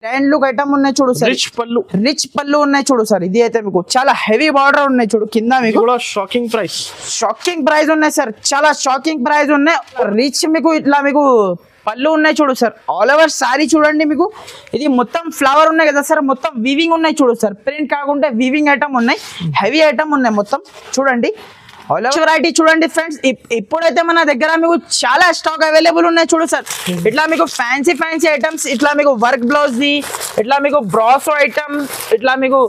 Grand look item ఉన్నాయి చూడు sir. Rich పళ్ళు ఉన్నాయి చూడు సార్. ఇది అయితే మీకు చాలా హెవీ బార్డర్ ఉన్నాయి చూడు. కింద మీకు షాకింగ్ ప్రైస్ ఉన్నాయి సార్. చాలా షాకింగ్ ప్రైస్ ఉన్నాయి. రిచ్ మీకు ఇట్లా మీకు పళ్ళు ఉన్నాయి చూడు సార్. ఆల్ ఓవర్ సారీ చూడండి. మీకు ఇది మొత్తం ఫ్లవర్ ఉన్నాయి కదా సార్. మొత్తం వీవింగ్ ఉన్నాయి చూడు సార్. ప్రింట్ కాకుండా వీవింగ్ ఐటమ్ ఉన్నాయి. హెవీ ఐటమ్ ఉన్నాయి మొత్తం చూడండి. ఆల్ ఓవర్ వెరైటీ చూడండి ఫ్రెండ్స్. ఇప్పుడైతే మన దగ్గర మీకు చాలా స్టాక్ అవైలబుల్ ఉన్నాయి చూడు సార్. ఇట్లా మీకు ఫ్యాన్సీ ఐటమ్స్, ఇట్లా మీకు వర్క్ బ్లౌజ్ ది, ఇట్లా మీకు బ్రాసో ఐటమ్, ఇట్లా మీకు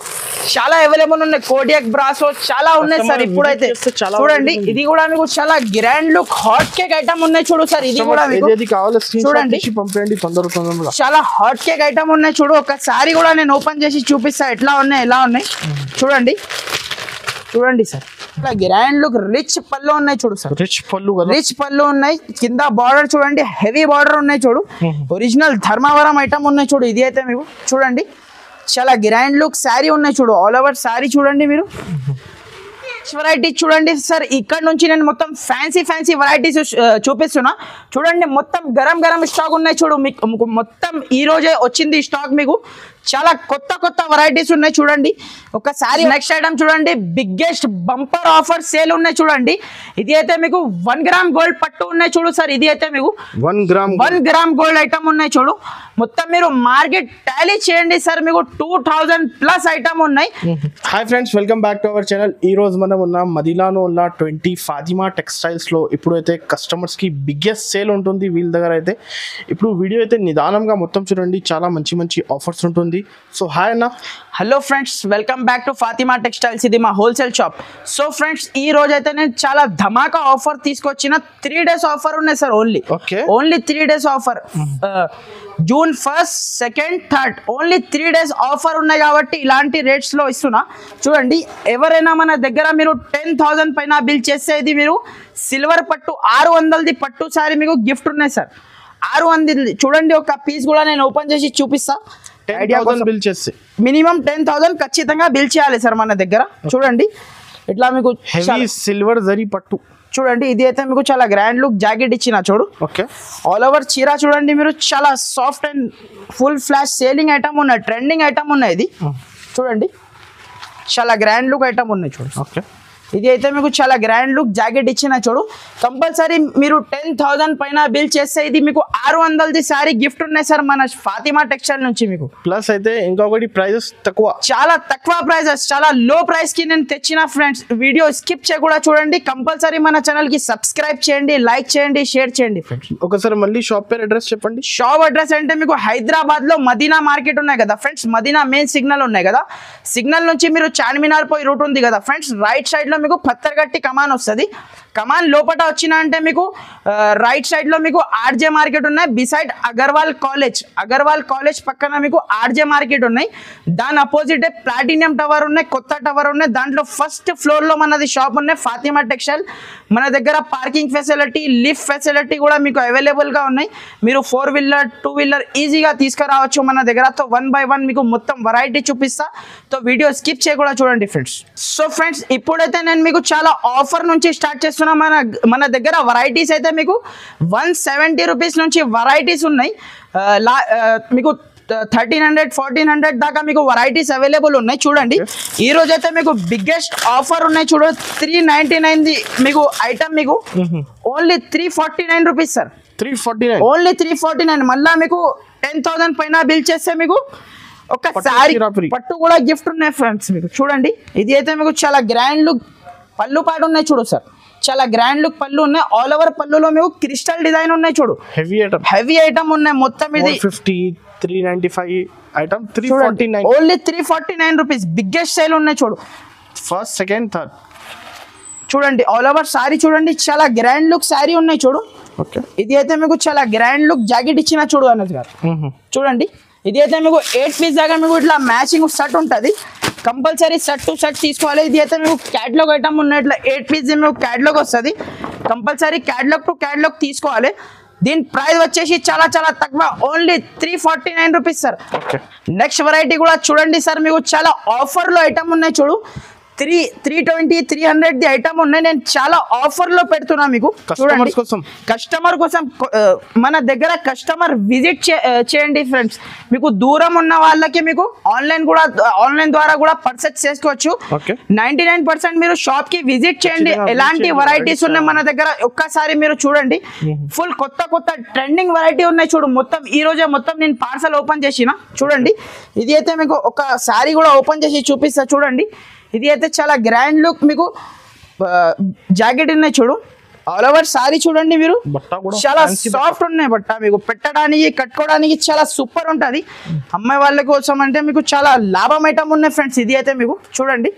చాలా అవైలబుల్ ఉన్నాయి. కోడియాక్ బ్రాసో చాలా ఉన్నాయి సార్. ఇప్పుడైతే చూడండి. ఇది కూడా మీకు చాలా grand look hot cake item ఉన్నాయి చూడు సార్. ఇది కూడా చూడండి. చాలా హాట్ కేక్ ఐటమ్ ఉన్నాయి చూడు. ఒకసారి కూడా నేను ఓపెన్ చేసి చూపిస్తా ఎట్లా ఉన్నాయి చూడండి. సార్ ఇట్లా గ్రాండ్ లుక్ రిచ్ పళ్ళు ఉన్నాయి చూడు సార్. రిచ్ పళ్ళు ఉన్నాయి. కింద బార్డర్ చూడండి. హెవీ బార్డర్ ఉన్నాయి చూడు. ఒరిజినల్ ధర్మవరం ఐటమ్ ఉన్నాయి చూడు. ఇది అయితే మీకు చూడండి చాలా గ్రాండ్ లుక్ శారీ ఉన్నాయి చూడు. ఆల్ ఓవర్ శారీ చూడండి. మీరు వెరైటీ చూడండి సార్. ఇక్కడ నుంచి నేను మొత్తం ఫ్యాన్సీ వెరైటీస్ చూపిస్తున్నా చూడండి. మొత్తం గరం స్టాక్ ఉన్నాయి చూడు. మీకు మొత్తం ఈ రోజే వచ్చింది స్టాక్. మీకు చాలా కొత్త వెరైటీస్ ఉన్నాయి చూడండి. ఒకసారి నెక్స్ట్ ఐటమ్ చూడండి. బిగ్గెస్ట్ బంపర్ ఆఫర్ సేల్ ఉన్నాయి చూడండి. ఇది అయితే మీకు 1 గ్రామ్ గోల్డ్ పట్టు ఉన్నాయి చూడు సార్. ఇది అయితే మీకు 1 గ్రామ్ గోల్డ్ ఐటమ్ ఉన్నాయి చూడు. మొత్తం మీరు మార్కెట్ టాలీ చేయండి సార్. మీకు 2000+ ఐటమ్ ఉన్నాయి. Hi friends, welcome back to our channel. ఈ రోజు మనం ఉన్నాం మదీనాలో ఉన్న 20 ఫాతిమా టెక్స్టైల్స్ లో. ఇప్పుడు అయితే కస్టమర్స్ కి బిగ్గెస్ట్ సేల్ ఉంటుంది వీళ్ళ దగ్గర అయితే. ఇప్పుడు వీడియో అయితే నిదానంగా మొత్తం చూడండి. చాలా మంచి ఆఫర్స్ ఉంటుంది. సో హాయ్ అన్న. Hello friends, welcome back to Fatima textiles. ఇది మా హోల్సేల్ షాప్. సో ఫ్రెండ్స్, ఈ రోజు అయితే నేను చాలా ధమాకా ఆఫర్ తీసుకొచ్చిన. 3 days ఆఫర్ ఉన్నాయి sir. Only 3 days offer. June 1st, 2nd, 3rd only 3 days offer ఉన్నాయి కాబట్టి ఇలాంటి రేట్స్ లో ఇస్తున్నా చూడండి. ఎవరైనా మన దగ్గర మీరు 10,000 పైన బిల్ చేస్తే ఇది మీరు సిల్వర్ పట్టు 600ది పట్టు సారీ మీకు గిఫ్ట్ ఉన్నాయి సార్. 600 చూడండి. ఒక పీస్ కూడా నేను ఓపెన్ చేసి చూపిస్తా. 10,000 బిల్ చేస్తే మినిమం 10,000 ఖచ్చితంగా బిల్ చేయాలి సార్ మన దగ్గర. చూడండి ఇట్లా మీకు సిల్వర్ జరీ పట్టు చూడండి. ఇది అయితే మీకు చాలా గ్రాండ్ లుక్ జాకెట్ ఇచ్చిన చూడు. ఆల్ ఓవర్ చీర చూడండి. మీరు చాలా soft and full flash selling item ఉన్నాయి. ట్రెండింగ్ ఐటమ్ ఉన్నాయి. ఇది చూడండి చాలా గ్రాండ్ లుక్ ఐటమ్ ఉన్నాయి చూడు. ఇది అయితే మీకు చాలా గ్రాండ్ లుక్ జాకెట్ ఇచ్చిన చూడు. కంపల్సరీ మీరు 10,000 పైన బిల్ చేస్తే ఇది మీకు 600ది సారీ గిఫ్ట్ ఉన్నాయి సార్ మన ఫాతిమా టెక్స్టైల్ నుంచి. మీకు ప్లస్ అయితే ఇంకొకటి ప్రైజెస్ తక్కువ, చాలా తక్కువ ప్రైజెస్, చాలా లో ప్రైస్ కి నేను తెచ్చిన ఫ్రెండ్స్. వీడియో స్కిప్ చేయకుండా చూడండి. కంపల్సరీ మన ఛానల్ కి సబ్స్క్రైబ్ చేయండి, లైక్ చేయండి, షేర్ చేయండి ఫ్రెండ్స్. ఒకసారి మళ్ళీ షాప్ పేరు అడ్రస్ చెప్పండి. షాప్ అడ్రస్ అంటే మీకు హైదరాబాద్ లో మదీనా మార్కెట్ ఉన్నాయి కదా ఫ్రెండ్స్. మదీనా మెయిన్ సిగ్నల్ ఉన్నాయి కదా. సిగ్నల్ నుంచి మీరు చార్మినార్ పోయి రూట్ ఉంది కదా ఫ్రెండ్స్. రైట్ సైడ్ లో మీకు పత్తర్గట్టి కమాన్ వస్తుంది. కమాన్ లోపల వచ్చిన అంటే మీకు రైట్ సైడ్ లో మీకు ఆర్జే మార్కెట్ ఉన్నాయి. బిసైడ్ అగర్వాల్ కాలేజ్ పక్కన మీకు ఆర్జే మార్కెట్ ఉన్నాయి. దాని అపోజిట్ ప్లాటినియం టవర్ ఉన్నాయి, కొత్త టవర్ ఉన్నాయి. దాంట్లో ఫస్ట్ ఫ్లోర్ లో మనది షాప్ ఉన్నాయి ఫాతిమా టెక్స్టైల్. మన దగ్గర పార్కింగ్ ఫెసిలిటీ, లిఫ్ట్ ఫెసిలిటీ కూడా మీకు అవైలబుల్ గా ఉన్నాయి. మీరు 4 వీలర్ 2 వీలర్ ఈజీగా తీసుకురావచ్చు మన దగ్గర. తో 1 by 1 మీకు మొత్తం వెరైటీ చూపిస్తా. తో వీడియో స్కిప్ చేయకుండా చూడండి ఫ్రెండ్స్. సో ఫ్రెండ్స్, ఇప్పుడైతే నేను మీకు చాలా ఆఫర్ నుంచి స్టార్ట్ చేస్తున్నా. మన దగ్గర వెరైటీస్ అయితే మీకు 170 రూపీస్ నుంచి వెరైటీస్ ఉన్నాయి. మీకు 1300 1400 దాకా మీకు వెరైటీస్ అవైలబుల్ ఉన్నాయి చూడండి. ఈ రోజు అయితే మీకు బిగ్గెస్ట్ ఆఫర్ ఉన్నాయి చూడు. 399 మీకు ఐటమ్ మీకు ఓన్లీ 349 రూపీస్ సార్. 349 ఓన్లీ 349. మళ్ళా మీకు 10,000 పైన బిల్ చేస్తే మీకు ఒక సారీ పట్టు కూడా గిఫ్ట్ ఉన్నాయి ఫ్రెండ్స్. మీకు చూడండి. ఇది అయితే మీకు చాలా గ్రాండ్ లుక్ పళ్ళు పాటు ఉన్నాయి చూడు సార్. చాలా గ్రాండ్ లుక్ పళ్ళు ఉన్నాయి. ఆల్ ఓవర్ పళ్ళులో మీకు క్రిస్టల్ డిజైన్ ఉన్నాయి చూడు. హెవీ ఐటమ్ ఉన్నాయి మొత్తం. ఇది 350 395 item 349 only 349 rupees. Biggest sale ఉన్నాయి చూడు. ఫస్ట్, సెకండ్, థర్డ్ చూడండి. ఆల్ ఓవర్ సారీ చూడండి. చాలా గ్రాండ్ లుక్ సారీ ఉన్నాయి చూడు. ఇది అయితే మీకు చాలా గ్రాండ్ లుక్ జాకెట్ ఇచ్చిన చూడు అన్నది గారు. చూడండి. ఇది అయితే మీకు 8 పీస్ దాకా మీకు ఇట్లా మ్యాచింగ్ షర్ట్ ఉంటుంది. కంపల్సరీ షర్ట్ టు షర్ట్ తీసుకోవాలి. ఇది అయితే మీకు క్యాటలాగ్ ఐటమ్ ఉన్నాయి. ఇట్లా 8 పీస్ మీకు క్యాటలాగ్ వస్తుంది. కంపల్సరీ క్యాటలాగ్ టు క్యాటలాగ్ తీసుకోవాలి. దీని ప్రైస్ వచ్చేసి చాలా తక్కువ. Only 349 rupees sir. Next variety కూడా చూడండి సార్. మీకు చాలా ఆఫర్లో ఐటమ్ ఉన్నాయి చూడు. 320 300 ది ఐటమ్ ఉన్నాయి. నేను చాలా ఆఫర్ లో పెడుతున్నా మీకు. చూడండి కస్టమర్ కోసం మన దగ్గర కస్టమర్ విజిట్ చేయండి ఫ్రెండ్స్. మీకు దూరం ఉన్న వాళ్ళకి మీకు ఆన్లైన్ ద్వారా కూడా పర్చేస్ చేసుకోవచ్చు. 99% మీరు షాప్ కి విజిట్ చేయండి. ఎలాంటి వెరైటీస్ ఉన్నాయి మన దగ్గర ఒక్కసారి మీరు చూడండి. ఫుల్ కొత్త ట్రెండింగ్ వెరైటీ ఉన్నాయి చూడు. మొత్తం ఈ రోజే మొత్తం నేను పార్సల్ ఓపెన్ చేసిన. చూడండి ఇది అయితే మీకు ఒక సారీ కూడా ఓపెన్ చేసి చూపిస్తా. చూడండి ఇది అయితే చాలా గ్రాండ్ లుక్. మీకు జాకెట్ ఉన్నాయి చూడు. ఆల్ ఓవర్ సారీ చూడండి మీరు. చాలా సాఫ్ట్ ఉన్నాయి బట్ట. మీకు పెట్టడానికి కట్టుకోవడానికి చాలా సూపర్ ఉంటుంది. అమ్మాయి వాళ్ళ కోసం అంటే మీకు చాలా లాభం ఐటమ్ ఉన్నాయి ఫ్రెండ్స్. ఇది అయితే మీకు చూడండి.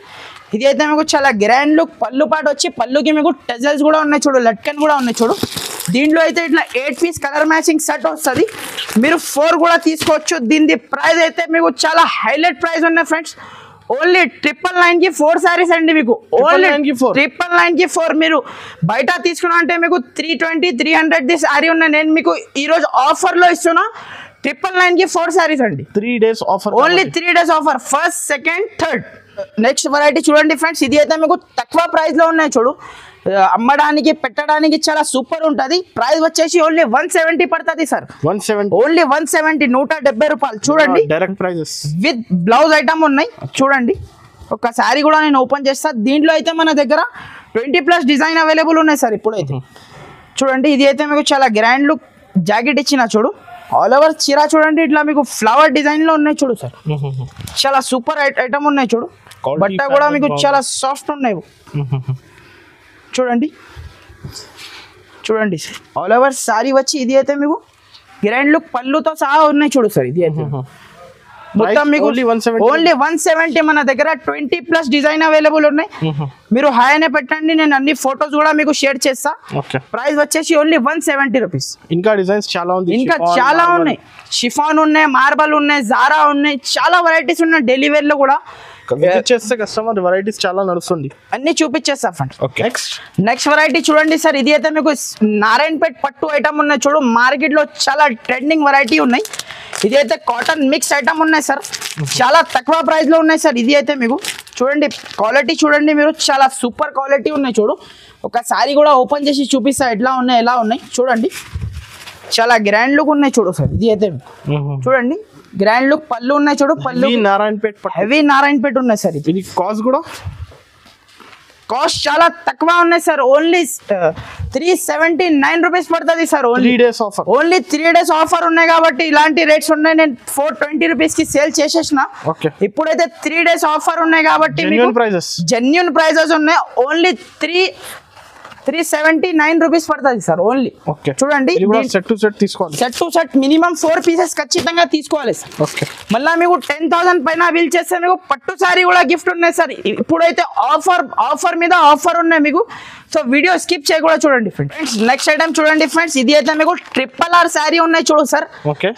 ఇది అయితే మీకు చాలా గ్రాండ్ లుక్. పళ్ళు పాటు వచ్చి పళ్ళుకి మీకు టెజల్స్ కూడా ఉన్నాయి చూడు. లట్కన్ కూడా ఉన్నాయి చూడు. దీంట్లో అయితే ఇట్లా 8 పీస్ కలర్ మ్యాచింగ్ సెట్ వస్తుంది. మీరు 4 కూడా తీసుకోవచ్చు. దీని ప్రైస్ అయితే మీకు చాలా హైలైట్ ప్రైస్ ఉన్నాయి ఫ్రెండ్స్. ఓన్లీ 999 కి 4 సారీస్ అండి. మీకు ఓన్లీ 999 కి 4. మీరు బయట తీసుకున్నా అంటే మీకు 320 300 ది సారీ ఉన్నాయి. నేను మీకు ఈ రోజు ఆఫర్ లో ఇస్తున్నా. 999 కి 4 సారీస్ అండి. 3 days offer. Only 3 days offer. First second third. Next variety చూడండి ఫ్రెండ్స్. ఇది అయితే మీకు తక్కువ ప్రైస్ లో ఉన్నాయి చూడు. అమ్మడానికి పెట్టడానికి చాలా సూపర్ ఉంటుంది. ప్రైస్ వచ్చేసి ఓన్లీ 170 పడుతుంది సార్. 170 ఓన్లీ 170 170 రూపాయలు. చూడండి direct prices with blouse item ఉన్నాయి చూడండి. ఒక సారీ కూడా నేను ఓపెన్ చేస్తా. దీంట్లో అయితే మన దగ్గర 20+ డిజైన్ అవైలబుల్ ఉన్నాయి సార్ ఇప్పుడైతే. చూడండి ఇది అయితే మీకు చాలా గ్రాండ్ లుక్ జాకెట్ ఇచ్చిన చూడు. ఆల్ ఓవర్ చీర చూడండి ఇట్లా మీకు ఫ్లవర్ డిజైన్ లో ఉన్నాయి చూడు సార్. చాలా సూపర్ ఐటమ్ ఉన్నాయి చూడు. బట్ట కూడా మీకు చాలా సాఫ్ట్ ఉన్నాయి చూడండి. ఆల్ ఓవర్ సారీ వచ్చి ఇది అయితే మీకు గ్రాండ్ లుక్ పళ్ళుతో సహా ఉన్నాయి చూడు సార్. ఇది అయితే మొత్తం మీకు ఓన్లీ 170. మన దగ్గర 20+ డిజైన్ అవైలబుల్ ఉన్నాయి. మీరు హాయ్ అనే పెట్టండి. నేను అన్ని ఫొటోస్ కూడా మీకు షేర్ చేస్తా. ప్రైస్ వచ్చేసి ఓన్లీ 170 రూపీస్. ఇంకా డిజైన్స్ చాలా ఉంది. ఇంకా చాలా ఉన్నాయి. షిఫాన్ ఉన్నాయి, మార్బల్ ఉన్నాయి, జారా ఉన్నాయి, చాలా వెరైటీస్ ఉన్నాయి. డైలీ వేర్ లో కూడా చేస్తే కస్టమర్ వెరైటీస్ చాలా నడుస్తుంది. అన్ని చూపించేస్తా ఫ్రెండ్స్. నెక్స్ట్ వెరైటీ చూడండి సార్. ఇది అయితే మీకు నారాయణపేట్ పట్టు ఐటమ్ ఉన్నాయి చూడు. మార్కెట్ లో చాలా ట్రెండింగ్ వెరైటీ ఉన్నాయి. ఇది అయితే కాటన్ మిక్స్ ఐటమ్ ఉన్నాయి సార్. చాలా తక్కువ ప్రైస్ లో ఉన్నాయి సార్. ఇది అయితే మీకు చూడండి క్వాలిటీ చూడండి మీరు. చాలా సూపర్ క్వాలిటీ ఉన్నాయి చూడు. ఒక సారీ కూడా ఓపెన్ చేసి చూపిస్తా ఎట్లా ఉన్నాయి చూడండి. చాలా గ్రాండ్ లుక్ ఉన్నాయి చూడు సార్. ఇది అయితే చూడండి గ్రాండ్ లుక్. పళ్ళు ఉన్నాయి చూడు. పళ్ళు హెవీ నారాయణపేట్ ఉన్నాయి సార్. ఇది కాస్ట్ చాలా తక్కువ ఉన్నాయి సార్. ఓన్లీ 379 రూపీస్ పడుతుంది సార్. ఓన్లీ 3 days ఆఫర్ ఉన్నాయి కాబట్టి ఇలాంటి రేట్స్ ఉన్నాయి. నేను 420 రూపీస్ కి సేల్ చేసేసిన. ఇప్పుడైతే 3 days ఆఫర్ ఉన్నాయి కాబట్టి జెన్యూన్ ప్రైజెస్ ఉన్నాయి. ఓన్లీ 379 రూపీస్ పడుతుంది సార్. ఓన్లీ చూడండి set to set minimum 4 pieces ఖచ్చితంగా తీసుకోవాలి సార్. మళ్ళీ మీకు 10,000 పైన బిల్ చేస్తే మీకు పట్టు సారీ కూడా గిఫ్ట్ ఉన్నాయి సార్. ఇప్పుడైతే ఆఫర్ మీద ఆఫర్ ఉన్నాయి మీకు. సో వీడియో స్కిప్ చేయకూడదు చూడండి ఫ్రెండ్స్. నెక్స్ట్ ఐటమ్ చూడండి ఫ్రెండ్స్. ఇది అయితే మీకు RRR శారీ ఉన్నాయి చూడు సార్.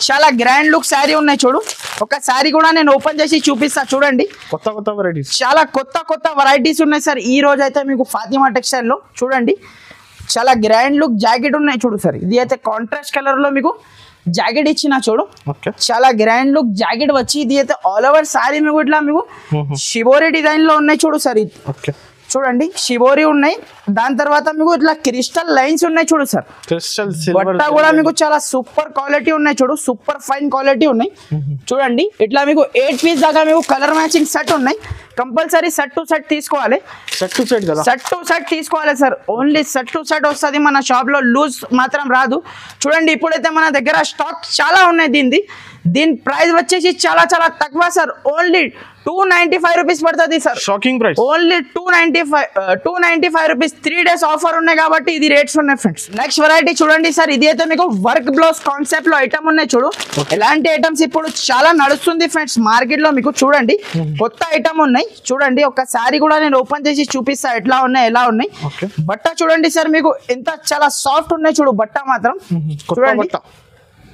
చాలా గ్రాండ్ లుక్ శారీ ఉన్నాయి చూడు. ఒక శారీ కూడా నేను ఓపెన్ చేసి చూపిస్తా చూడండి. కొత్త వెరైటీస్ చాలా కొత్త వెరైటీస్ ఉన్నాయి సార్. ఈ రోజు అయితే మీకు ఫాతిమా టెక్స్టైల్ లో చూడండి చాలా గ్రాండ్ లుక్ జాకెట్ ఉన్నాయి చూడు సార్. ఇది అయితే కాంట్రాస్ట్ కలర్ లో మీకు జాకెట్ ఇచ్చిన చూడు. చాలా గ్రాండ్ లుక్ జాకెట్ వచ్చి ఇది అయితే ఆల్ ఓవర్ సారీ మీకు ఇట్లా మీకు షిబోరి డిజైన్ లో ఉన్నాయి చూడు సార్. ఇది చూడండి షిబోరి ఉన్నాయి. దాని తర్వాత మీకు ఇట్లా క్రిస్టల్ లైన్స్ ఉన్నాయి చూడు సార్. బట్ట కూడా మీకు చాలా సూపర్ క్వాలిటీ ఉన్నాయి చూడు. సూపర్ ఫైన్ క్వాలిటీ ఉన్నాయి చూడండి. ఇట్లా మీకు 8 పీస్ దాకా మీకు కలర్ మ్యాచింగ్ సెట్ ఉన్నాయి. కంపల్సరీ సెట్ టు సెట్ తీసుకోవాలి. సెట్ టు సెట్ తీసుకోవాలి sir. Only set to set వస్తుంది. మన షాప్ లో లూజ్ మాత్రం రాదు. చూడండి ఇప్పుడైతే మన దగ్గర స్టాక్ చాలా ఉన్నాయి. దీని ప్రైస్ వచ్చేసి చాలా తక్కువ సార్. ఓన్లీ 295 రూపీస్ పడుతుంది sir. Shocking price. Only 295 rupees. 3 days offer ఉన్నాయి కాబట్టి ఇది రేట్స్ ఉన్నాయి ఫ్రెండ్స్. నెక్స్ట్ వెరైటీ చూడండి సార్. ఇది అయితే మీకు వర్క్ బ్లౌజ్ కాన్సెప్ట్ లో ఐటమ్ ఉన్నాయి చూడు. ఎలాంటి ఐటమ్స్ ఇప్పుడు చాలా నడుస్తుంది ఫ్రెండ్స్ మార్కెట్ లో. మీకు చూడండి కొత్త ఐటమ్ ఉన్నాయి చూడండి. ఒక సారీ కూడా నేను ఓపెన్ చేసి చూపిస్తా ఎలా ఉన్నాయి. బట్ట చూడండి సార్. మీకు ఎంత చాలా సాఫ్ట్ ఉన్నాయి చూడు. బట్ట మాత్రం చూడండి.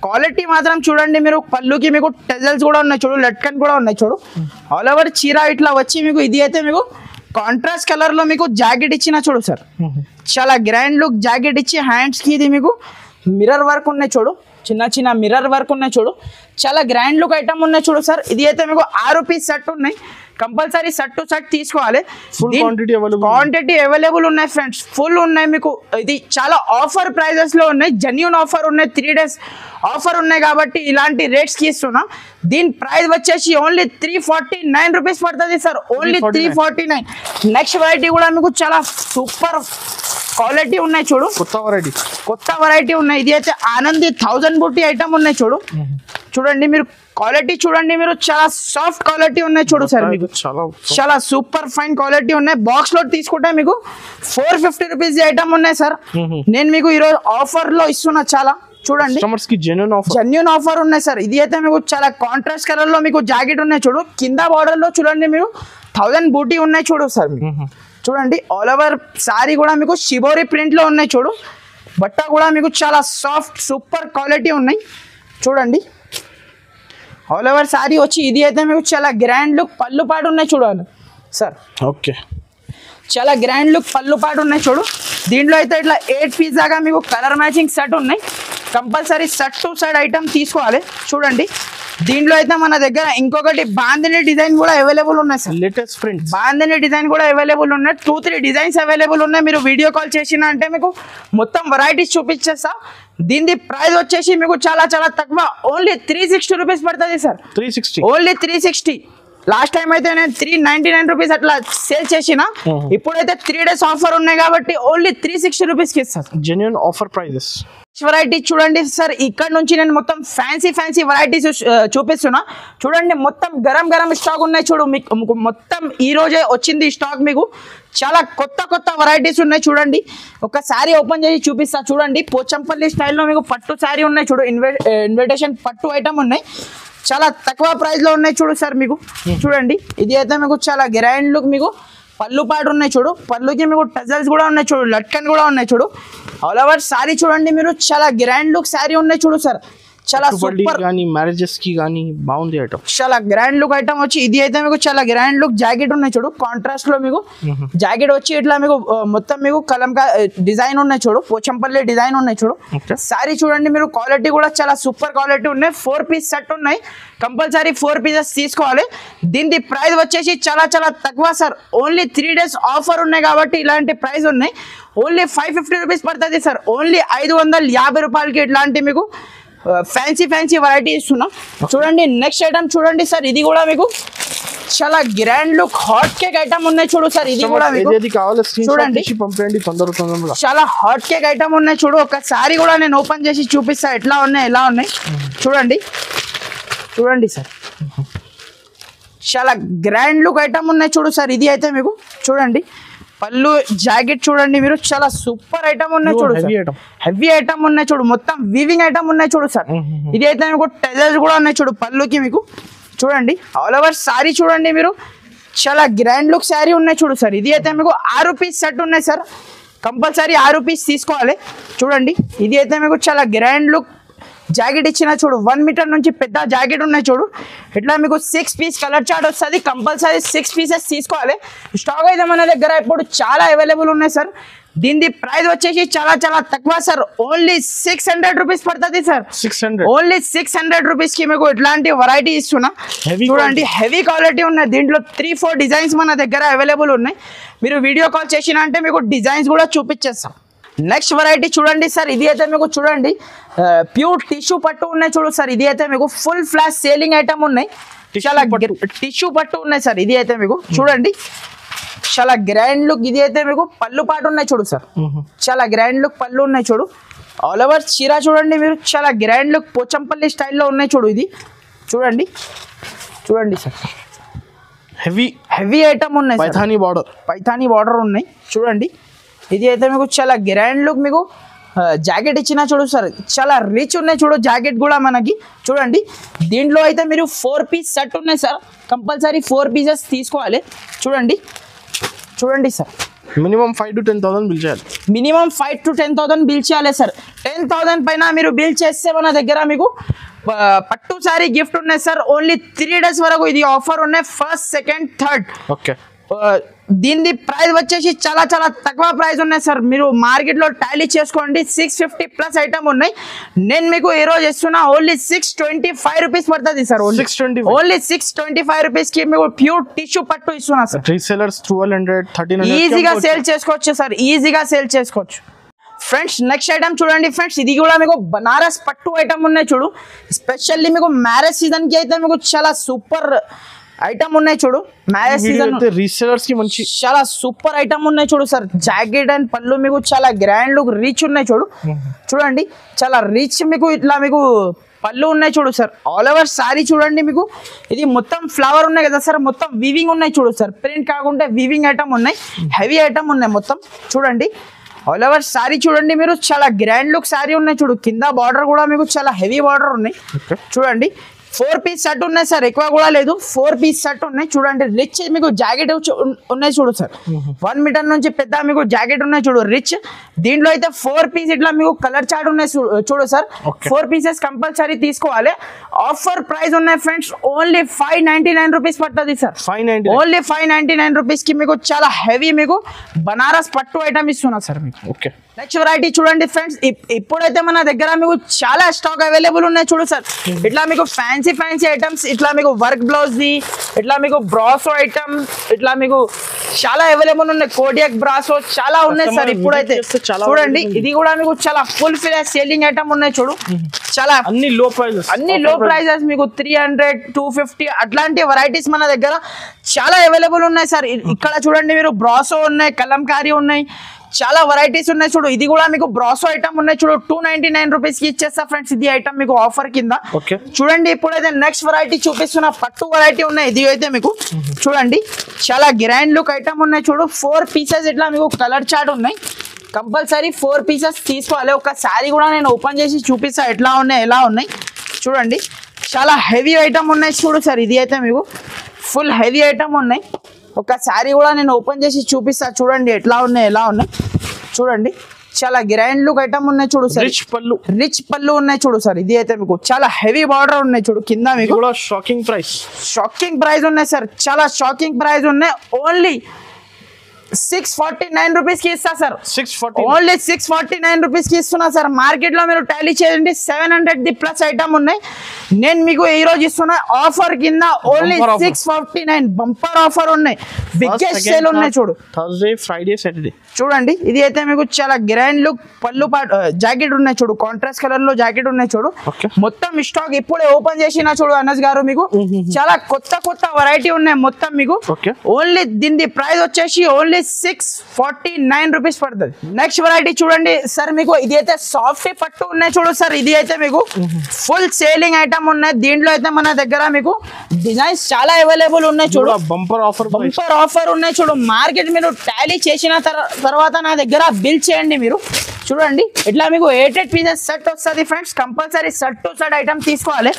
క్వాలిటీ మాత్రం చూడండి మీరు. పళ్ళుకి మీకు టెజల్స్ కూడా ఉన్నాయి చూడు. లట్కన్ కూడా ఉన్నాయి చూడు. ఆల్ ఓవర్ చీర ఇట్లా వచ్చి మీకు ఇది అయితే మీకు కాంట్రాస్ట్ కలర్ లో మీకు జాకెట్ ఇచ్చిన చూడు సార్. చాలా గ్రాండ్ లుక్ జాకెట్ ఇచ్చి హ్యాండ్స్ కి ఇది మీకు మిర్రర్ వర్క్ ఉన్నాయి చూడు. చిన్న మిర్రర్ వర్క్ ఉన్నాయి చూడు. చాలా గ్రాండ్ లుక్ ఐటమ్ ఉన్నాయి చూడు సార్. ఇది అయితే మీకు 6 పీస్ సెట్ ఉన్నాయి. కంపల్సరీ సెట్ టు సెట్ తీసుకోవాలి. ఫుల్ క్వాంటిటీ అవైలబుల్ ఉన్నాయి ఫ్రెండ్స్, ఫుల్ ఉన్నాయి మీకు. ఇది చాలా ఆఫర్ ప్రైజెస్ లో ఉన్నాయి, జెన్యూన్ ఆఫర్ ఉన్నాయి, 3 days ఆఫర్ ఉన్నాయి కాబట్టి ఇలాంటి రేట్స్ కి ఇస్తున్నా. దీని ప్రైస్ వచ్చేసి ఓన్లీ 349 రూపీస్ పడుతుంది సార్, ఓన్లీ 349. నెక్స్ట్ వెరైటీ కూడా మీకు చాలా సూపర్ క్వాలిటీ ఉన్నాయి చూడు, కొత్త వెరైటీ ఉన్నాయి. ఇది అయితే ఆనంది 1000 బూటీ ఐటమ్ ఉన్నాయి చూడు. చూడండి మీరు క్వాలిటీ చూడండి, మీరు చాలా సాఫ్ట్ క్వాలిటీ ఉన్నాయి చూడు సార్, మీకు చాలా సూపర్ ఫైన్ క్వాలిటీ ఉన్నాయి. బాక్స్ లో తీసుకుంటే మీకు 450 రూపీస్ ఐటమ్ ఉన్నాయి సార్. నేను మీకు ఈరోజు ఆఫర్ లో ఇస్తున్నా. చాలా చూడండి, జెన్యూన్ ఆఫర్ ఉన్నాయి సార్. ఇది అయితే మీకు చాలా కాంట్రాస్ట్ కలర్ లో మీకు జాకెట్ ఉన్నాయి చూడు. కింద బార్డర్ లో చూడండి మీరు 1000 బూటీ ఉన్నాయి చూడు సార్. చూడండి ఆల్ ఓవర్ సారీ కూడా మీకు షిబోరి ప్రింట్ లో ఉన్నాయి చూడు. బట్ట కూడా మీకు చాలా సాఫ్ట్ సూపర్ క్వాలిటీ ఉన్నాయి చూడండి. ఆల్ ఓవర్ సారీ వచ్చి ఇది అయితే మీకు చాలా గ్రాండ్ లుక్ పళ్ళు పాటు ఉన్నాయి చూడాలి సార్. ఓకే, చాలా గ్రాండ్ లుక్ పళ్ళు పాటు ఉన్నాయి చూడు. దీంట్లో అయితే ఇట్లా 8 పీస్ దాకా మీకు కలర్ మ్యాచింగ్ సెట్ ఉన్నాయి. Compulsory set to set item తీసుకోవాలి. చూడండి దీంట్లో అయితే మన దగ్గర ఇంకొకటి బాందిని డిజైన్ కూడా అవైలబుల్ ఉన్నాయి sir. Latest prints bandhani design కూడా అవైలబుల్ ఉన్నాయి. 2-3 డిజైన్స్ అవైలబుల్ ఉన్నాయి. మీరు వీడియో కాల్ చేసిన అంటే మీకు మొత్తం వెరైటీస్ చూపించేస్తా. దీని ప్రైస్ వచ్చేసి మీకు చాలా చాలా తక్కువ, ఓన్లీ 360 రూపీస్ పడుతుంది సార్. 360 ఓన్లీ 360. లాస్ట్ టైం అయితే నేను 399 రూపీస్ అట్లా సేల్ చేసిన. ఇప్పుడైతే 3 days ఆఫర్ ఉన్నాయి కాబట్టి ఓన్లీ 360 రూపీస్కి ఇస్తాను. Genuine offer prices. వెరైటీ చూడండి సార్, ఇక్కడ నుంచి నేను మొత్తం ఫ్యాన్సీ వెరైటీస్ చూపిస్తున్నా. చూడండి మొత్తం గరం స్టాక్ ఉన్నాయి చూడు. మీకు మొత్తం ఈ రోజే వచ్చింది స్టాక్. మీకు చాలా కొత్త వెరైటీస్ ఉన్నాయి చూడండి. ఒక శారీ ఓపెన్ చేసి చూపిస్తా చూడండి. పోచంపల్లి స్టైల్లో మీకు పట్టు శారీ ఉన్నాయి చూడు. ఇన్విటేషన్ పట్టు ఐటమ్ ఉన్నాయి, చాలా తక్కువ ప్రైస్ లో ఉన్నాయి చూడు సార్. మీకు చూడండి ఇది అయితే మీకు చాలా గ్రాండ్ లుక్. మీకు పళ్ళు పాటు ఉన్నాయి చూడు. పళ్ళుకి మీకు టజల్స్ కూడా ఉన్నాయి చూడు, లట్కన్ కూడా ఉన్నాయి చూడు. ఆల్ ఓవర్ సారీ చూడండి మీరు, చాలా గ్రాండ్ లుక్ సారీ ఉన్నాయి చూడు సార్. చాలా సూపర్ మ్యారేజెస్ కి గానీ బాగుంది ఐటమ్. చాలా గ్రాండ్ లుక్ ఐటమ్ వచ్చి ఇది అయితే మీకు చాలా గ్రాండ్ లుక్ జాకెట్ ఉన్నాయి చూడు. కాంట్రాస్ట్ లో మీకు జాకెట్ వచ్చి ఇట్లా మీకు మొత్తం మీకు కలంకా డిజైన్ ఉన్నాయి చూడు. పోచంపల్లి డిజైన్ ఉన్నాయి చూడు. సారీ చూడండి మీరు, క్వాలిటీ కూడా చాలా సూపర్ క్వాలిటీ ఉన్నాయి. 4 పీస్ సెట్ ఉన్నాయి. కంపల్సరీ 4 పీసెస్ తీసుకోవాలి. దీని ప్రైస్ వచ్చేసి చాలా చాలా తక్కువ సార్. ఓన్లీ 3 days ఆఫర్ ఉన్నాయి కాబట్టి ఇలాంటి ప్రైస్ ఉన్నాయి. ఓన్లీ 550 రూపీస్ పడుతుంది సార్. ఓన్లీ 550 రూపాయలకి ఇట్లాంటి మీకు ఫ్యాన్సీ వెరైటీ ఇస్తున్నా చూడండి. నెక్స్ట్ ఐటమ్ చూడండి సార్, ఇది కూడా మీకు చాలా grand look hot cake item ఉన్నాయి చూడు సార్. ఇది కూడా చూడండి, చాలా హాట్ కేక్ ఐటమ్ ఉన్నాయి చూడు. ఒకసారి కూడా నేను ఓపెన్ చేసి చూపిస్తా ఎలా ఉన్నాయి చూడండి సార్. చాలా గ్రాండ్ లుక్ ఐటమ్ ఉన్నాయి చూడు సార్. ఇది అయితే మీకు చూడండి పళ్ళు జాకెట్ చూడండి మీరు, చాలా సూపర్ ఐటమ్ ఉన్నాయి చూడు. హెవీ ఐటమ్ ఉన్నాయి చూడు. మొత్తం వీవింగ్ ఐటమ్ ఉన్నాయి చూడు సార్. ఇది అయితే మీకు టెజల్స్ కూడా ఉన్నాయి చూడు పళ్ళుకి. మీకు చూడండి ఆల్ ఓవర్ సారీ చూడండి మీరు, చాలా గ్రాండ్ లుక్ శారీ ఉన్నాయి చూడు సార్. ఇది అయితే మీకు 6 పీస్ సెట్ ఉన్నాయి సార్. కంపల్సరీ 6 పీస్ తీసుకోవాలి. చూడండి ఇది అయితే మీకు చాలా గ్రాండ్ లుక్ జాకెట్ ఇచ్చిన చూడు. 1 మీటర్ నుంచి పెద్ద జాకెట్ ఉన్నాయి చూడు. ఇట్లా మీకు 6 పీస్ కలర్ చార్ట్ వస్తుంది. కంపల్సరీ 6 పీసెస్ తీసుకోవాలి. స్టాక్ అయితే మన దగ్గర ఇప్పుడు చాలా అవైలబుల్ ఉన్నాయి సార్. దీని ప్రైస్ వచ్చేసి చాలా చాలా తక్కువ సార్. ఓన్లీ 600 రూపీస్ పడుతుంది సార్. 600 ఓన్లీ 600 రూపీస్ కి మీకు ఇట్లాంటి వెరైటీ ఇస్తున్నా. చూడండి హెవీ క్వాలిటీ ఉన్నాయి. దీంట్లో 3-4 డిజైన్స్ మన దగ్గర అవైలబుల్ ఉన్నాయి. మీరు వీడియో కాల్ చేసిన అంటే మీకు డిజైన్స్ కూడా చూపించేస్తాం. నెక్స్ట్ వెరైటీ చూడండి సార్. ఇది అయితే మీకు చూడండి ప్యూర్ టిష్యూ పట్టు ఉన్నాయి చూడు సార్. ఇది అయితే మీకు ఫుల్ ఫ్లాష్ సేలింగ్ ఐటమ్ ఉన్నాయి. చాలా టిష్యూ పట్టు ఉన్నాయి సార్. ఇది అయితే మీకు చూడండి చాలా గ్రాండ్ లుక్. ఇది అయితే మీకు పళ్ళు పాటు ఉన్నాయి చూడు సార్. చాలా గ్రాండ్ లుక్ పళ్ళు ఉన్నాయి చూడు. ఆల్ ఓవర్ చీర చూడండి మీరు, చాలా గ్రాండ్ లుక్ పోచంపల్లి స్టైల్లో ఉన్నాయి చూడు. ఇది చూడండి సార్, హెవీ ఐటమ్ ఉన్నాయి. పైథానీ బార్డర్ ఉన్నాయి చూడండి. ఇది అయితే మీకు చాలా గ్రాండ్ లుక్. మీకు జాకెట్ ఇచ్చిన చూడు సార్, చాలా రిచ్ ఉన్నాయి చూడు జాకెట్ కూడా మనకి. చూడండి దీంట్లో అయితే మీరు 4 పీస్ సెట్ ఉన్నాయి సార్. కంపల్సరీ 4 పీసెస్ తీసుకోవాలి. చూడండి సార్, మినిమం 5 to 10,000 బిల్ చేయాలి. మినిమం 5 to 10,000 బిల్ చేయాలి సార్. 10,000 పైన మీరు బిల్ చేస్తే మన దగ్గర మీకు పట్టు సారీ గిఫ్ట్ ఉన్నాయి సార్. ఓన్లీ 3 days వరకు ఇది ఆఫర్ ఉన్నాయి. 1st, 2nd, 3rd ఓకే దీని ప్రైస్ వచ్చేసి చాలా చాలా తక్కువ ప్రైస్ ఉన్నాయి సార్. మీరు మార్కెట్ లో టాలీ చేసుకోండి, 650 ప్లస్ ఐటమ్ ఉన్నాయి. నేను మీకు ఈ రోజు ఇస్తున్నా ఓన్లీ 625 రూపీస్ పడుతుంది సార్. ఓన్లీ 625 రూపీస్ కి మీకు ప్యూర్ టిష్యూ పట్టు ఇస్తున్నా సార్. రీసెలర్స్ 1200 1300 ఈజీగా సేల్ చేసుకోవచ్చు సార్, ఈజీగా సేల్ చేసుకోవచ్చు. ఫ్రెండ్స్ నెక్స్ట్ ఐటమ్ చూడండి ఫ్రెండ్స్, ఇది కూడా మీకు బనారస్ పట్టు ఐటమ్ ఉన్నాయి చూడు. స్పెషల్లీ మీకు మ్యారేజ్ సీజన్ కి అయితే మీకు చాలా సూపర్ ఐటమ్ ఉన్నాయి చూడు. మ్యారేజ్ సీజన్ రీసెలర్స్ కి మంచి చాలా సూపర్ ఐటమ్ ఉన్నాయి చూడు సార్. జాకెట్ అండ్ పళ్ళు మీకు చాలా గ్రాండ్ లుక్ రిచ్ ఉన్నాయి చూడు. చూడండి చాలా రిచ్ మీకు ఇట్లా మీకు పళ్ళు ఉన్నాయి చూడు సార్. ఆల్ ఓవర్ సారీ చూడండి, మీకు ఇది మొత్తం ఫ్లవర్ ఉన్నాయి కదా సార్, మొత్తం వీవింగ్ ఉన్నాయి చూడు సార్. ప్రింట్ కాకుండా వీవింగ్ ఐటమ్ ఉన్నాయి, హెవీ ఐటమ్ ఉన్నాయి మొత్తం. చూడండి ఆల్ ఓవర్ సారీ చూడండి, మీరు చాలా గ్రాండ్ లుక్ సారీ ఉన్నాయి చూడు. కింద బార్డర్ కూడా మీకు చాలా హెవీ బార్డర్ ఉన్నాయి చూడండి. 4 పీస్ సెట్ ఉన్నాయి సార్, ఎక్కువ కూడా లేదు. 4 పీస్ సెట్ ఉన్నాయి చూడండి. రిచ్ మీకు జాకెట్ ఉన్నాయి చూడు సార్. 1 మీటర్ నుంచి పెద్ద మీకు జాకెట్ ఉన్నాయి చూడు రిచ్. దీంట్లో అయితే 4 పీస్ ఇట్లా మీకు కలర్ చార్ట్ ఉన్నాయి చూడు సార్. 4 పీసెస్ కంపల్సరీ తీసుకోవాలి. ఆఫర్ ప్రైస్ ఉన్నాయి ఫ్రెండ్స్, ఓన్లీ 599 రూపీస్ పడుతుంది సార్. ఓన్లీ 599 రూపీస్ కి మీకు చాలా హెవీ మీకు బనారస్ పట్టు ఐటమ్ ఇస్తున్నా సార్ మీకు. ఓకే నెక్స్ట్ వెరైటీ చూడండి ఫ్రెండ్స్, ఇప్పుడైతే మన దగ్గర మీకు చాలా స్టాక్ అవైలబుల్ ఉన్నాయి చూడు సార్. ఇట్లా మీకు ఫ్యాన్సీ ఐటమ్స్, ఇట్లా మీకు వర్క్ బ్లౌజ్ ది, ఇట్లా మీకు బ్రాసో ఐటమ్, ఇట్లా మీకు చాలా అవైలబుల్ ఉన్నాయి. కోడియాక్ బ్రాసో చాలా ఉన్నాయి సార్. ఇప్పుడైతే చూడండి ఇది కూడా మీకు చాలా ఫుల్ ఫిల్ సేలింగ్ ఐటమ్ ఉన్నాయి చూడు. చాలా అన్ని లో ప్రైజెస్ మీకు 300 250 అట్లాంటి వెరైటీస్ మన దగ్గర చాలా అవైలబుల్ ఉన్నాయి సార్. ఇక్కడ చూడండి మీరు బ్రాసో ఉన్నాయి, కలంకారీ ఉన్నాయి, చాలా వెరైటీస్ ఉన్నాయి చూడు. ఇది కూడా మీకు బ్రాసో ఐటమ్ ఉన్నాయి చూడు. 299 రూపీస్ కి ఇచ్చేస్తా ఫ్రెండ్స్. ఇది ఐటమ్ మీకు ఆఫర్ కింద. చూడండి ఇప్పుడైతే నెక్స్ట్ వెరైటీ చూపిస్తున్నా, పట్టు వెరైటీ ఉన్నాయి. ఇది అయితే మీకు చూడండి చాలా గ్రాండ్ లుక్ ఐటమ్ ఉన్నాయి చూడు. 4 పీసెస్ ఇట్లా మీకు కలర్ చార్ట్ ఉన్నాయి. కంపల్సరీ 4 పీసెస్ తీసుకోవాలి. ఒక శారీ కూడా నేను ఓపెన్ చేసి చూపిస్తా ఎట్లా ఉన్నాయి ఎలా ఉన్నాయి చూడండి. చాలా హెవీ ఐటమ్ ఉన్నాయి చూడు సార్. ఇది అయితే మీకు ఫుల్ హెవీ ఐటమ్ ఉన్నాయి. ఒక శారీ కూడా నేను ఓపెన్ చేసి చూపిస్తా చూడండి ఎట్లా ఉన్నాయి ఎలా ఉన్నాయి చూడండి. చాలా గ్రాండ్ లుక్ ఐటమ్ ఉన్నాయి చూడు సార్. రిచ్ పళ్ళు ఉన్నాయి చూడు సార్. ఇది అయితే మీకు చాలా హెవీ బార్డర్ ఉన్నాయి చూడు. కింద మీకు షాకింగ్ ప్రైస్ ఉన్నాయి సార్. చాలా షాకింగ్ ప్రైస్ ఉన్నాయి. ఓన్లీ 649 రూపీస్ కి ఇస్తా సార్. ఓన్లీ 649 రూపీస్ కి ఇస్తున్నా సార్. మార్కెట్ లో మీరు టాలీ చేయండి 700 ది ప్లస్ ఐటమ్ ఉన్నాయి. నేను మీకు ఈ రోజు ఇస్తున్నా ఆఫర్ కింద ఓన్లీ 649 బంపర్ ఆఫర్ ఉన్నాయి. బిగ్గెస్ట్ సేల్ ఉన్నాయి చూడు. థర్స్డే ఫ్రైడే సాటర్డే చూడండి ఇది అయితే మీకు చాలా గ్రాండ్ లుక్ పళ్ళు జాకెట్ ఉన్నాయి చూడు. కాంట్రాస్ట్ కలర్ లో జాకెట్ ఉన్నాయి చూడు. మొత్తం స్టాక్ ఇప్పుడే ఓపెన్ చేసిన చూడు అనస్ గారు. మీకు చాలా కొత్త వెరైటీ ఉన్నాయి మొత్తం మీకు. ఓన్లీ దీని ప్రైస్ వచ్చేసి ఓన్లీ 649 రూపీస్ పడుతుంది. నెక్స్ట్ వెరైటీ చూడండి సార్, మీకు ఇది అయితే సాఫ్ట్ పట్టు ఉన్నాయి చూడు సార్. ఇది అయితే మీకు ఫుల్ సేలింగ్ ఐటమ్ ఉన్నాయి. దీంట్లో అయితే మన దగ్గర మీకు డిజైన్స్ చాలా అవైలబుల్ ఉన్నాయి చూడు. బంపర్ ఆఫర్ ఉన్నాయి చూడు. మార్కెట్ మీరు టాలీ చేసిన తర్వాత నా దగ్గర బిల్ చేయండి మీరు. చూడండి ఇట్లా మీకు 8 పీసెస్ సెట్ వస్తుంది friends. Compulsory set to set item తీసుకోవాలి.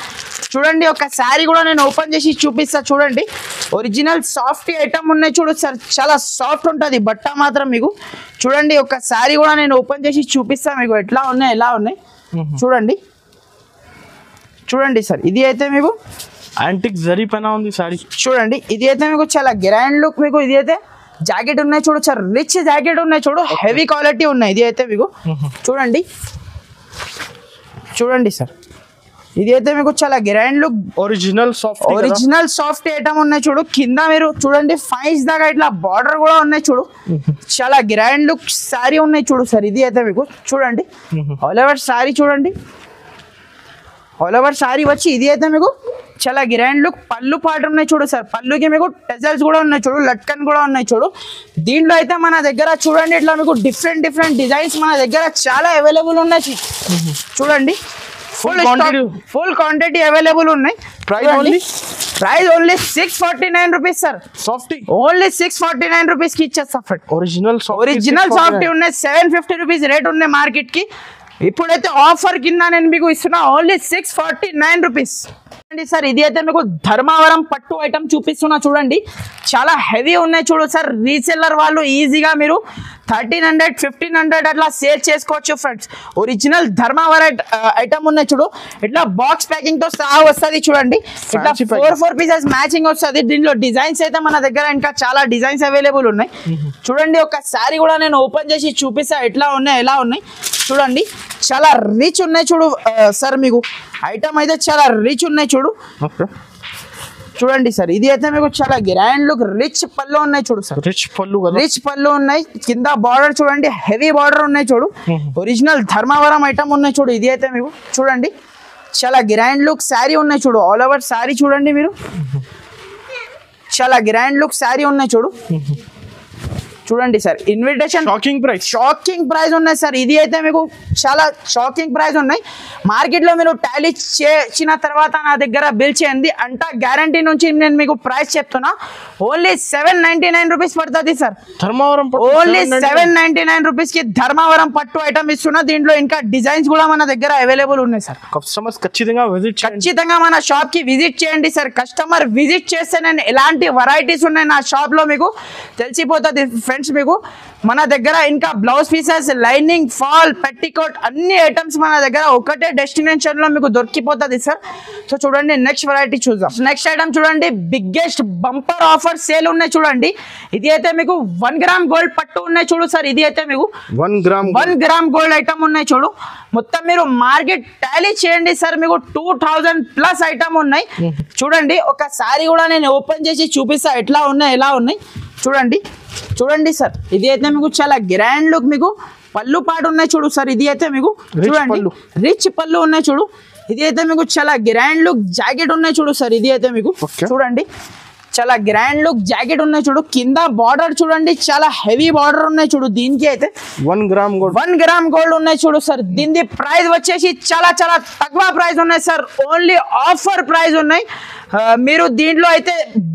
చూడండి ఒక శారీ కూడా నేను ఓపెన్ చేసి చూపిస్తా చూడండి. ఒరిజినల్ సాఫ్ట్ ఐటమ్ ఉన్నాయి చూడు సార్. చాలా సాఫ్ట్ ఉంటుంది బట్ట మాత్రం మీకు. చూడండి ఒక శారీ కూడా నేను ఓపెన్ చేసి చూపిస్తా మీకు ఎట్లా ఉన్నాయి ఎలా ఉన్నాయి చూడండి సార్. ఇది అయితే మీకు యాంటిక్ జరీ పైన ఉంది సారీ. చూడండి ఇది అయితే మీకు చాలా గ్రాండ్ లుక్ మీకు. ఇది అయితే జాకెట్ ఉన్నాయి చూడు సార్. రిచ్ జాకెట్ ఉన్నాయి చూడు. హెవీ క్వాలిటీ ఉన్నాయి. ఇది అయితే మీకు చూడండి సార్. ఇది అయితే మీకు చాలా grand look original soft item ఉన్నాయి చూడు. కింద మీరు చూడండి ఫైన్స్ దాకా ఇట్లా బార్డర్ కూడా ఉన్నాయి చూడు. చాలా గ్రాండ్ లుక్ సారీ ఉన్నాయి చూడు సార్. ఇది అయితే మీకు చూడండి ఆల్ ఓవర్ సారీ చూడండి. ఆల్ ఓవర్ సారీ వచ్చి ఇది అయితే మీకు చాలా గ్రాండ్ లుక్ పళ్ళు పాట ఉన్నాయి చూడు సార్. పళ్ళుకి మీకు టెజల్స్ కూడా ఉన్నాయి చూడు. లట్కన్ కూడా ఉన్నాయి చూడు. దీంట్లో అయితే మన దగ్గర చూడండి ఇట్లా మీకు డిఫరెంట్ డిజైన్స్ మన దగ్గర చాలా అవైలబుల్ ఉన్నాయి చూడండి. ఫుల్ క్వాంటిటీ అవైలబుల్ ఉన్నాయి. Price only 649 rupees sir. Only 649 rupees కి ఇచ్చేస్తా. ఒరిజినల్ సాఫ్ట్ ఉన్నాయి. 750 రూపీస్ రేట్ ఉన్నాయి మార్కెట్ కి. ఇప్పుడైతే ఆఫర్ కింద నేను మీకు ఇస్తున్నా ఓన్లీ 649 రూపీస్. సార్ ఇది అయితే మీకు ధర్మవరం పట్టు ఐటమ్ చూపిస్తున్నా చూడండి, చాలా హెవీ ఉన్నాయి చూడు సార్. రీసెల్లర్ వాళ్ళు ఈజీగా మీరు 1300 1500 అట్లా సేల్ చేసుకోవచ్చు ఫ్రెండ్స్. ఒరిజినల్ ధర్మవరం ఐటమ్ ఉన్నాయి చూడు, ఇట్లా బాక్స్ ప్యాకింగ్ తో సహా వస్తుంది చూడండి. ఇట్లా 4 పీసెస్ మ్యాచింగ్ వస్తుంది. దీనిలో డిజైన్స్ అయితే మన దగ్గర ఇంకా చాలా డిజైన్స్ అవైలబుల్ ఉన్నాయి చూడండి. ఒక సారీ కూడా నేను ఓపెన్ చేసి చూపిస్తా ఎట్లా ఉన్నాయి ఎలా ఉన్నాయి చూడండి. చాలా రిచ్ ఉన్నాయి చూడు సార్, మీకు ఐటమ్ అయితే చాలా రిచ్ ఉన్నాయి చూడు. చూడండి సార్, ఇది అయితే మీకు చాలా గ్రాండ్ లుక్ రిచ్ పళ్ళు ఉన్నాయి చూడు సార్. రిచ్ పళ్ళు ఉన్నాయి, కింద బార్డర్ చూడండి హెవీ బార్డర్ ఉన్నాయి చూడు. ఒరిజినల్ ధర్మవరం ఐటమ్ ఉన్నాయి చూడు. ఇది అయితే మీకు చూడండి చాలా గ్రాండ్ లుక్ శారీ ఉన్నాయి చూడు. ఆల్ ఓవర్ శారీ చూడండి మీరు, చాలా గ్రాండ్ లుక్ శారీ ఉన్నాయి చూడు. చూడండి సార్, ఇన్విటేషన్ షాకింగ్ ప్రైస్ ఉన్నాయి సార్. ఇది అయితే మీకు చాలా షాకింగ్ ప్రైస్ ఉన్నాయి. మార్కెట్లో మీరు టాలీ చేసిన తర్వాత నా దగ్గర బిల్ చేయండి అంట గ్యారంటీ నుంచి నేను మీకు ప్రైస్ చెప్తున్నా. ఓన్లీ 799 రూపీస్ పడుతుంది సార్ ధర్మవరం. ఓన్లీ 799 రూపీస్ కి ధర్మవరం పట్టు ఐటమ్ ఇస్తున్నా. దీంట్లో ఇంకా డిజైన్స్ కూడా మన దగ్గర అవైలబుల్ ఉన్నాయి సార్. కస్టమర్స్ ఖచ్చితంగా మన షాప్ కి విజిట్ చేయండి సార్. కస్టమర్ విజిట్ చేస్తే నేను ఎలాంటి వెరైటీస్ ఉన్నాయి నా షాప్ లో మీకు తెలిసిపోతుంది ఫ్రెండ్స్. మీకు మన దగ్గర ఇంకా blouse pieces, lining, fall, petticoat అన్ని ఐటమ్స్ మన దగ్గర ఒకటే డెస్టినేషన్ లో మీకు దొరికిపోతుంది సార్. సో చూడండి నెక్స్ట్ వెరైటీ చూద్దాం. నెక్స్ట్ ఐటమ్ చూడండి, బిగ్గెస్ట్ బంపర్ ఆఫర్ సేల్ ఉన్నాయి చూడండి. ఇది అయితే మీకు 1 గ్రామ్ గోల్డ్ పట్టు ఉన్నాయి చూడు సార్. ఇది అయితే మీకు 1 గ్రామ్ గోల్డ్ ఐటమ్ ఉన్నాయి చూడు. మొత్తం మీరు మార్కెట్ టాలీ చేయండి సార్, మీకు 2000 ప్లస్ ఐటమ్ ఉన్నాయి చూడండి. ఒక సారీ కూడా నేను ఓపెన్ చేసి చూపిస్తా ఎట్లా ఉన్నాయి ఎలా ఉన్నాయి చూడండి సార్. ఇది అయితే మీకు చాలా గ్రాండ్ లుక్, మీకు పళ్ళు పాటు ఉన్నాయి చూడు సార్. ఇది అయితే మీకు చూడండి రిచ్ పళ్ళు ఉన్నాయి చూడు. ఇది అయితే మీకు చాలా గ్రాండ్ లుక్ జాకెట్ ఉన్నాయి చూడు సార్. ఇది అయితే మీకు చూడండి చాలా గ్రాండ్ లుక్ జాకెట్ ఉన్నాయి చూడు. కింద బార్డర్ చూడండి చాలా హెవీ బార్డర్ ఉన్నాయి చూడు. దీనికి అయితే 1 గ్రామ్ గోల్డ్ ఉన్నాయి చూడు సార్. దీని ప్రైస్ వచ్చేసి చాలా చాలా తక్కువ ప్రైస్ ఉన్నాయి సార్. ఓన్లీ ఆఫర్ ప్రైస్ ఉన్నాయి. మీరు దీంట్లో అయితే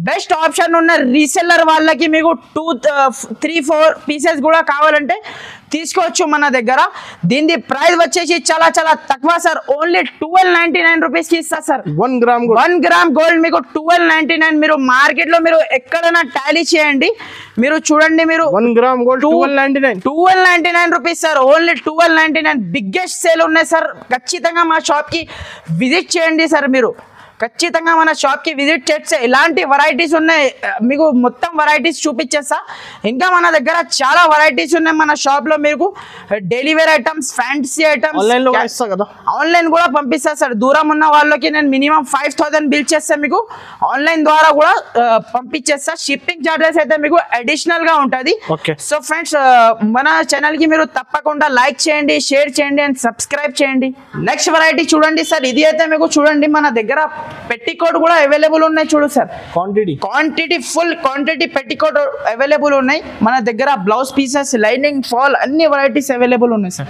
బెస్ట్ ఆప్షన్ ఉన్న రీసెల్లర్ వాళ్ళకి మీకు 2-3-4 పీసెస్ కూడా కావాలంటే తీసుకోవచ్చు మన దగ్గర. దీని ప్రైస్ వచ్చేసి చాలా చాలా తక్కువ సార్. ఓన్లీ 1299 రూపీస్ కి ఇస్తా సార్. 1 గ్రామ్ గోల్డ్ మీకు 1299. మీరు మార్కెట్ లో మీరు ఎక్కడైనా టాలీ చేయండి, మీరు చూడండి మీరు 1 gram gold 1299 rupees sir. Only 1299. Biggest sale ఉన్నాయి సార్. ఖచ్చితంగా మా షాప్ కి విజిట్ చేయండి సార్. మీరు ఖచ్చితంగా మన షాప్ కి విజిట్ చేస్తే ఎలాంటి వెరైటీస్ ఉన్నాయి మీకు మొత్తం వెరైటీస్ చూపించేస్తా. ఇంకా మన దగ్గర చాలా వెరైటీస్ ఉన్నాయి మన షాప్ లో. మీకు daily wear items, fancy items online కూడా పంపిస్తా సార్. దూరం ఉన్న వాళ్ళకి నేను మినిమం 5000 బిల్ చేస్తే మీకు ఆన్లైన్ ద్వారా కూడా పంపించేస్తా. షిప్పింగ్ చార్జెస్ అయితే మీకు అడిషనల్ గా ఉంటుంది. సో ఫ్రెండ్స్, మన ఛానల్ కి మీరు తప్పకుండా లైక్ చేయండి, షేర్ చేయండి అండ్ సబ్స్క్రైబ్ చేయండి. నెక్స్ట్ వెరైటీ చూడండి సార్. ఇది అయితే మీకు చూడండి మన దగ్గర పెట్టికోట్ కూడా అవైలబుల్ ఉన్నాయి చూడు sir. Quantity full quantity petticoat available ఉన్నాయి మన దగ్గర. బ్లౌజ్ పీసెస్, లైనింగ్, ఫాల్ అన్ని వెరైటీస్ అవైలబుల్ ఉన్నాయి సార్.